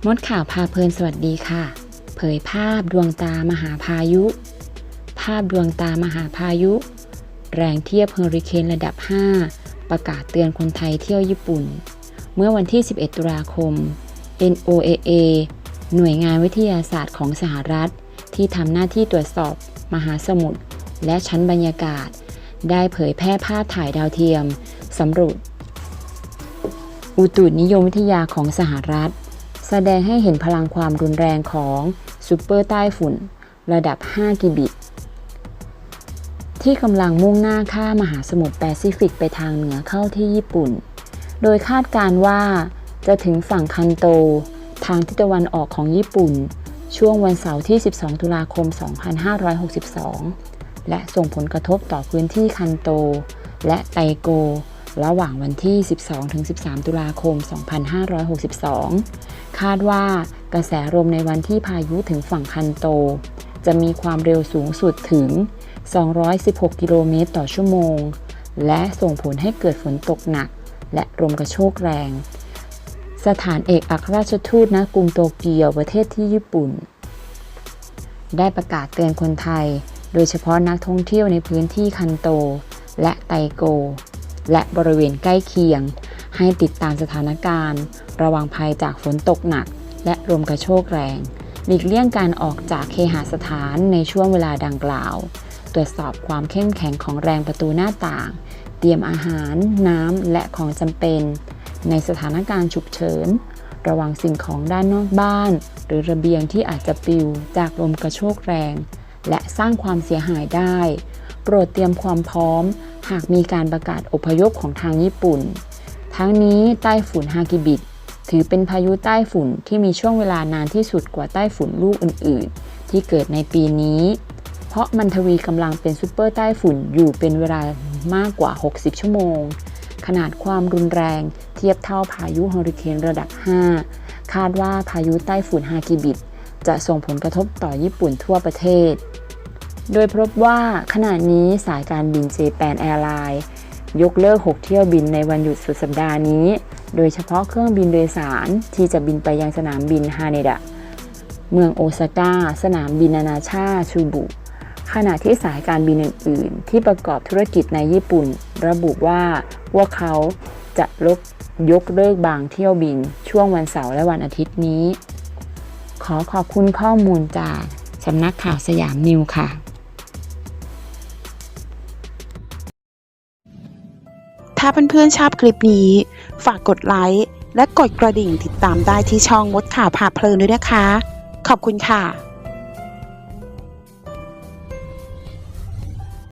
มดข่าวพาเพลินสวัสดีค่ะเผยภาพดวงตามหาพายุภาพดวงตามหาพายุแรงเทียบเฮอริเคนระดับ 5 ประกาศเตือนคนไทยเที่ยวญี่ปุ่นเมื่อวันที่ 11 ตุลาคม NOAA หน่วยงานวิทยาศาสตร์ของสหรัฐที่ทำหน้าที่ตรวจสอบมหาสมุทรและชั้นบรรยากาศได้เผยแพร่ภาพถ่ายดาวเทียมสำรวจอุตุนิยมวิทยาของสหรัฐแสดงให้เห็นพลังความรุนแรงของซูเปอร์ใต้ฝุ่นระดับ 5 กิบิตที่กำลังมุ่งหน้าข้ามมหาสมุทรแปซิฟิกไปทางเหนือเข้าที่ญี่ปุ่นโดยคาดการณ์ว่าจะถึงฝั่งคันโตทางทิศตะวันออกของญี่ปุ่นช่วงวันเสาร์ที่ 12 ตุลาคม 2562 และส่งผลกระทบต่อพื้นที่คันโตและไตโกระหว่างวันที่ 12-13 ตุลาคม 2562 คาดว่ากระแสลมในวันที่พายุถึงฝั่งคันโตจะมีความเร็วสูงสุดถึง 216 กิโลเมตรต่อชั่วโมงและส่งผลให้เกิดฝนตกหนักและลมกระโชกแรงสถานเอกอัครราชทูตณกรุงโตเกียวประเทศที่ญี่ปุ่นได้ประกาศเตือนคนไทยโดยเฉพาะนักท่องเที่ยวในพื้นที่คันโตและไตโกและบริเวณใกล้เคียงให้ติดตามสถานการณ์ระวังภัยจากฝนตกหนักและลมกระโชกแรงหลีกเลี่ยงการออกจากเคหสถานในช่วงเวลาดังกล่าวตรวจสอบความเข้มแข็งของแรงประตูหน้าต่างเตรียมอาหารน้ำและของจำเป็นในสถานการณ์ฉุกเฉินระวังสิ่งของด้านนอกบ้านหรือระเบียงที่อาจจะปลิวจากลมกระโชกแรงและสร้างความเสียหายได้โปรดเตรียมความพร้อมหากมีการประกาศอพยพของทางญี่ปุ่นทั้งนี้ไต้ฝุ่นฮากิบิตถือเป็นพายุใต้ฝุ่นที่มีช่วงเวลานานที่สุดกว่าไต้ฝุ่นลูกอื่นๆที่เกิดในปีนี้เพราะมันทวีกำลังเป็นซูเปอร์ไต้ฝุ่นอยู่เป็นเวลามากกว่า60ชั่วโมงขนาดความรุนแรงเทียบเท่าพายุเฮอริเคนระดับ 5 คาดว่าพายุใต้ฝุ่นฮากิบิตจะส่งผลกระทบต่อญี่ปุ่นทั่วประเทศโดยพบว่าขณะนี้สายการบินเจแปนแอร์ไลน์ยกเลิก6เที่ยวบินในวันหยุดสุดสัปดาห์นี้โดยเฉพาะเครื่องบินโดยสารที่จะบินไปยังสนามบินฮาเนดะเมืองโอซาก้าสนามบินนานาชาติชูบุขณะที่สายการบินอื่นๆที่ประกอบธุรกิจในญี่ปุ่นระบุว่าพวกเขาจะยกเลิกบางเที่ยวบินช่วงวันเสาร์และวันอาทิตย์นี้ขอบคุณข้อมูลจากสำนักข่าวสยามนิวค่ะถ้าเพื่อนๆชอบคลิปนี้ฝากกดไลค์และกดกระดิ่งติดตามได้ที่ช่องมดข่าวพาเพลินด้วยนะคะขอบคุณค่ะ